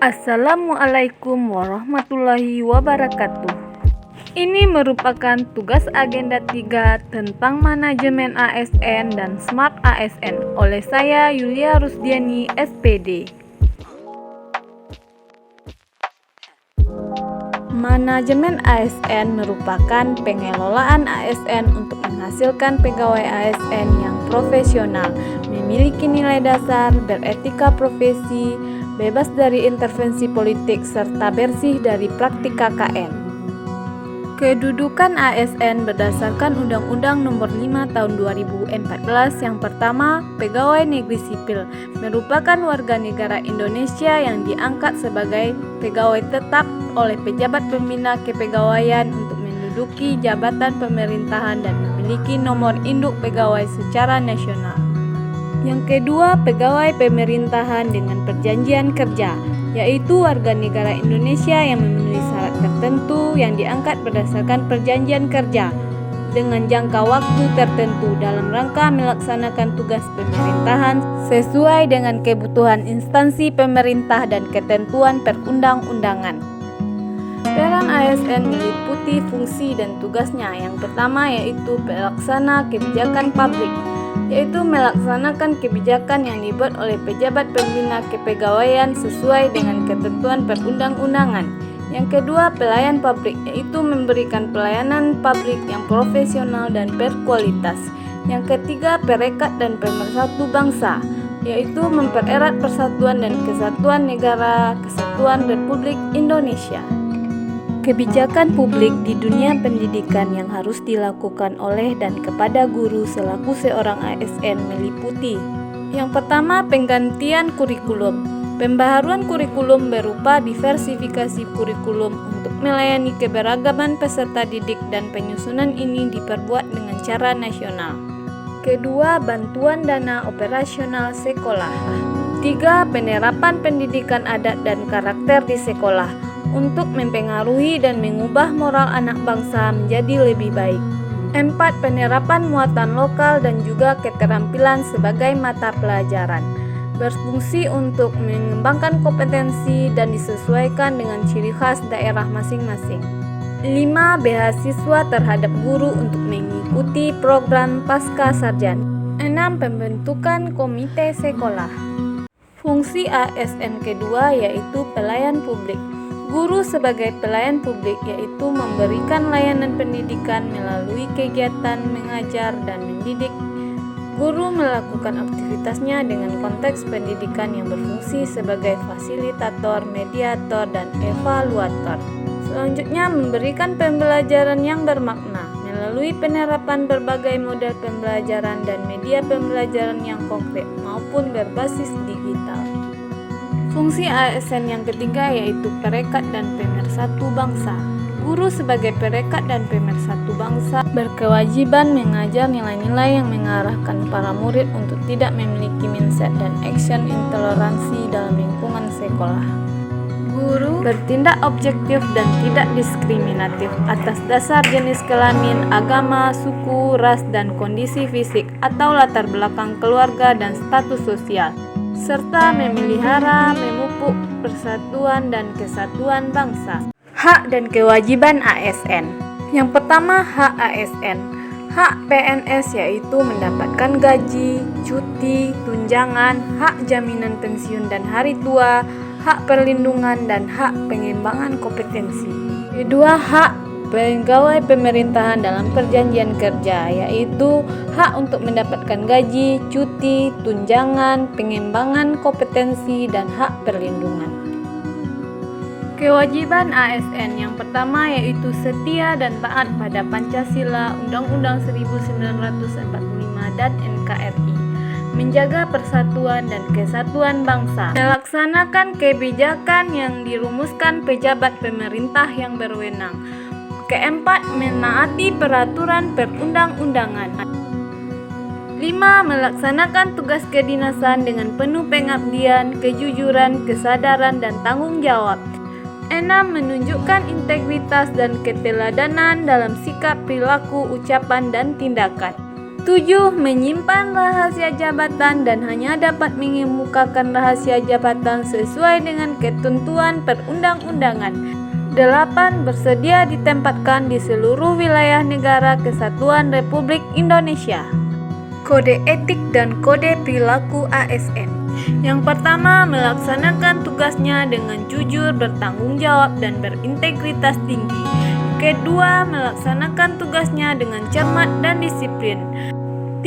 Assalamualaikum warahmatullahi wabarakatuh. Ini merupakan tugas agenda 3 tentang manajemen ASN dan Smart ASN oleh saya Yulia Rusdiani, SPD. Manajemen ASN merupakan pengelolaan ASN untuk menghasilkan pegawai ASN yang profesional, memiliki nilai dasar, beretika profesi, bebas dari intervensi politik, serta bersih dari praktik KKN. Kedudukan ASN berdasarkan Undang-Undang Nomor 5 Tahun 2014 yang pertama, pegawai negeri sipil merupakan warga negara Indonesia yang diangkat sebagai pegawai tetap oleh pejabat pembina kepegawaian untuk menduduki jabatan pemerintahan dan memiliki nomor induk pegawai secara nasional. Yang kedua, pegawai pemerintahan dengan perjanjian kerja, yaitu warga negara Indonesia yang memenuhi syarat tertentu yang diangkat berdasarkan perjanjian kerja dengan jangka waktu tertentu dalam rangka melaksanakan tugas pemerintahan sesuai dengan kebutuhan instansi pemerintah dan ketentuan perundang-undangan. Peran ASN meliputi fungsi dan tugasnya. Yang pertama yaitu pelaksana kebijakan publik, yaitu melaksanakan kebijakan yang dibuat oleh pejabat pembina kepegawaian sesuai dengan ketentuan perundang-undangan. Yang kedua, pelayan publik, yaitu memberikan pelayanan publik yang profesional dan berkualitas. Yang ketiga, perekat dan pemersatu bangsa, yaitu mempererat persatuan dan kesatuan negara Kesatuan Republik Indonesia. Kebijakan publik di dunia pendidikan yang harus dilakukan oleh dan kepada guru selaku seorang ASN meliputi: yang pertama, penggantian kurikulum. Pembaharuan kurikulum berupa diversifikasi kurikulum untuk melayani keberagaman peserta didik dan penyusunan ini diperbuat dengan cara nasional. Kedua, bantuan dana operasional sekolah. Tiga, penerapan pendidikan adat dan karakter di sekolah untuk mempengaruhi dan mengubah moral anak bangsa menjadi lebih baik. 4. Penerapan muatan lokal dan juga keterampilan sebagai mata pelajaran, berfungsi untuk mengembangkan kompetensi dan disesuaikan dengan ciri khas daerah masing-masing. 5. Beasiswa terhadap guru untuk mengikuti program pasca sarjana. 6. Pembentukan komite sekolah. Fungsi ASN kedua yaitu pelayan publik. Guru sebagai pelayan publik yaitu memberikan layanan pendidikan melalui kegiatan mengajar dan mendidik. Guru melakukan aktivitasnya dengan konteks pendidikan yang berfungsi sebagai fasilitator, mediator, dan evaluator. Selanjutnya, memberikan pembelajaran yang bermakna melalui penerapan berbagai model pembelajaran dan media pembelajaran yang konkret maupun berbasis digital. Fungsi ASN yang ketiga yaitu perekat dan pemersatu bangsa. Guru sebagai perekat dan pemersatu bangsa berkewajiban mengajar nilai-nilai yang mengarahkan para murid untuk tidak memiliki mindset dan action intoleransi dalam lingkungan sekolah. Guru bertindak objektif dan tidak diskriminatif atas dasar jenis kelamin, agama, suku, ras, dan kondisi fisik atau latar belakang keluarga dan status sosial, serta memelihara, memupuk persatuan dan kesatuan bangsa. Hak dan kewajiban ASN. Yang pertama, hak ASN. Hak PNS yaitu mendapatkan gaji, cuti, tunjangan, hak jaminan pensiun dan hari tua, hak perlindungan, dan hak pengembangan kompetensi. Kedua, hak pegawai pemerintahan dalam perjanjian kerja, yaitu hak untuk mendapatkan gaji, cuti, tunjangan, pengembangan kompetensi, dan hak perlindungan. Kewajiban ASN yang pertama yaitu setia dan taat pada Pancasila, Undang-Undang 1945, dan NKRI, menjaga persatuan dan kesatuan bangsa, melaksanakan kebijakan yang dirumuskan pejabat pemerintah yang berwenang. Keempat, menaati peraturan perundang-undangan. 5. Melaksanakan tugas kedinasan dengan penuh pengabdian, kejujuran, kesadaran, dan tanggung jawab. 6. Menunjukkan integritas dan keteladanan dalam sikap, perilaku, ucapan, dan tindakan. 7. Menyimpan rahasia jabatan dan hanya dapat mengemukakan rahasia jabatan sesuai dengan ketentuan perundang-undangan. 8. Bersedia ditempatkan di seluruh wilayah negara kesatuan Republik Indonesia. Kode etik dan kode perilaku ASN. Yang pertama, melaksanakan tugasnya dengan jujur, bertanggung jawab, dan berintegritas tinggi. Kedua, melaksanakan tugasnya dengan cermat dan disiplin.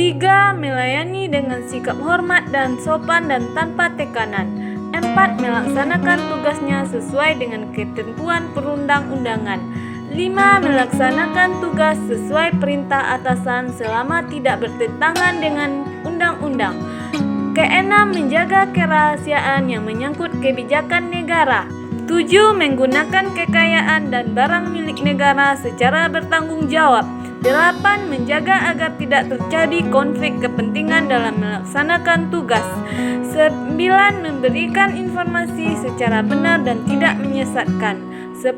3. Melayani dengan sikap hormat dan sopan dan tanpa tekanan. 4. Melaksanakan tugasnya sesuai dengan ketentuan perundang-undangan. 5. Melaksanakan tugas sesuai perintah atasan selama tidak bertentangan dengan undang-undang. Keenam, menjaga kerahasiaan yang menyangkut kebijakan negara. 7. Menggunakan kekayaan dan barang milik negara secara bertanggung jawab. 8. Menjaga agar tidak terjadi konflik kepentingan dalam melaksanakan tugas. 9. Memberikan informasi secara benar dan tidak menyesatkan. 10.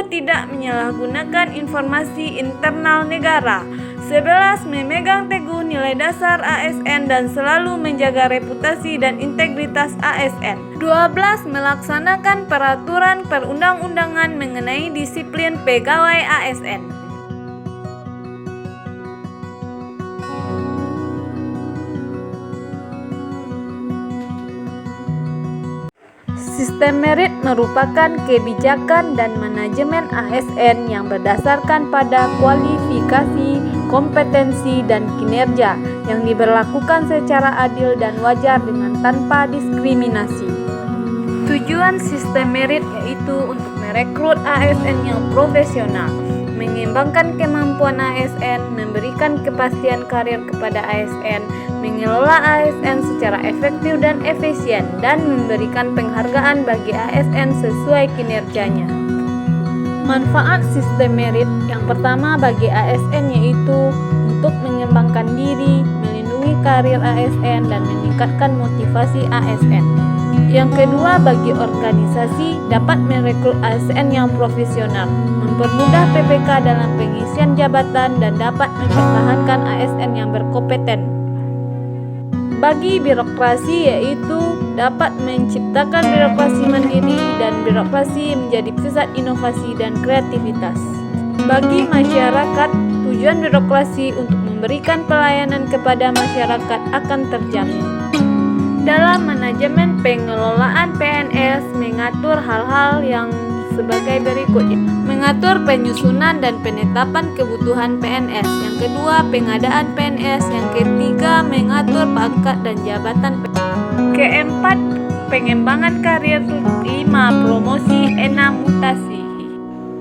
Tidak menyalahgunakan informasi internal negara. 11. Memegang teguh nilai dasar ASN dan selalu menjaga reputasi dan integritas ASN. 12. Melaksanakan peraturan perundang-undangan mengenai disiplin pegawai ASN. Sistem merit merupakan kebijakan dan manajemen ASN yang berdasarkan pada kualifikasi, kompetensi, dan kinerja yang diberlakukan secara adil dan wajar dengan tanpa diskriminasi. Tujuan sistem merit yaitu untuk merekrut ASN yang profesional, mengembangkan kemampuan ASN, memberikan kepastian karir kepada ASN, mengelola ASN secara efektif dan efisien, dan memberikan penghargaan bagi ASN sesuai kinerjanya. Manfaat sistem merit yang pertama bagi ASN yaitu untuk mengembangkan diri, melindungi karir ASN, dan meningkatkan motivasi ASN. Yang kedua, bagi organisasi dapat merekrut ASN yang profesional, mempermudah PPK dalam pengisian jabatan, dan dapat mempertahankan ASN yang berkompeten. Bagi birokrasi yaitu dapat menciptakan birokrasi mandiri dan birokrasi menjadi pusat inovasi dan kreativitas. Bagi masyarakat, tujuan birokrasi untuk memberikan pelayanan kepada masyarakat akan terjamin. Dalam manajemen pengelolaan PNS mengatur hal-hal yang sebagai berikut: mengatur penyusunan dan penetapan kebutuhan PNS. Yang kedua, pengadaan PNS. Yang ketiga, mengatur pangkat dan jabatan PNS. Keempat, pengembangan karir. 5. Promosi. 6. Mutasi.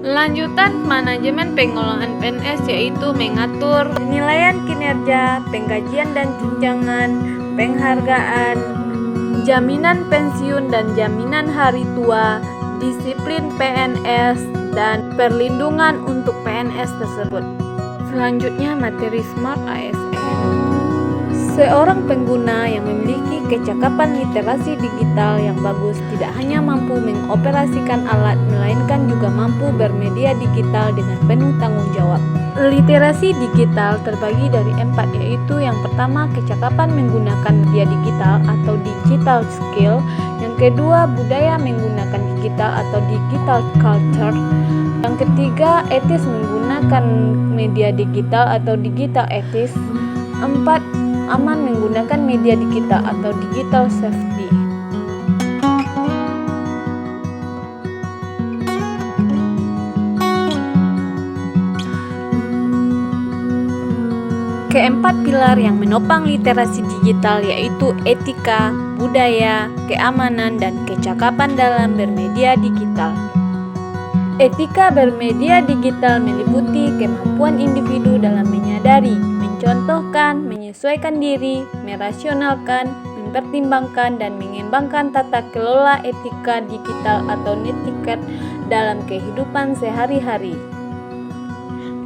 Lanjutan manajemen pengelolaan PNS yaitu mengatur penilaian kinerja, penggajian dan tunjangan, penghargaan, jaminan pensiun dan jaminan hari tua, disiplin PNS, dan perlindungan untuk PNS tersebut. Selanjutnya, materi Smart ASN. Seorang pengguna yang memiliki kecakapan literasi digital yang bagus tidak hanya mampu mengoperasikan alat, melainkan juga mampu bermedia digital dengan penuh tanggung jawab. Literasi digital terbagi dari 4, yaitu yang pertama, kecakapan menggunakan media digital atau digital skill. Yang kedua, budaya menggunakan digital atau digital culture. Yang ketiga, etis menggunakan media digital atau digital etis. 4. Aman menggunakan media digital atau digital safety. Keempat pilar yang menopang literasi digital yaitu etika, budaya, keamanan, dan kecakapan dalam bermedia digital. Etika bermedia digital meliputi kemampuan individu dalam menyadari, mencontohkan, menyesuaikan diri, merasionalkan, mempertimbangkan, dan mengembangkan tata kelola etika digital atau netiquette dalam kehidupan sehari-hari.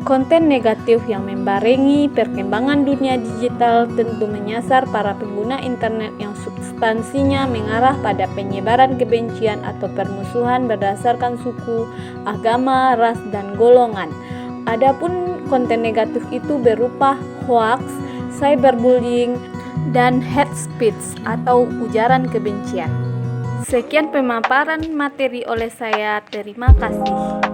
Konten negatif yang membarengi perkembangan dunia digital tentu menyasar para pengguna internet yang substansinya mengarah pada penyebaran kebencian atau permusuhan berdasarkan suku, agama, ras, dan golongan. Adapun konten negatif itu berupa hoax, cyberbullying, dan hate speech atau ujaran kebencian. Sekian pemaparan materi oleh saya. Terima kasih.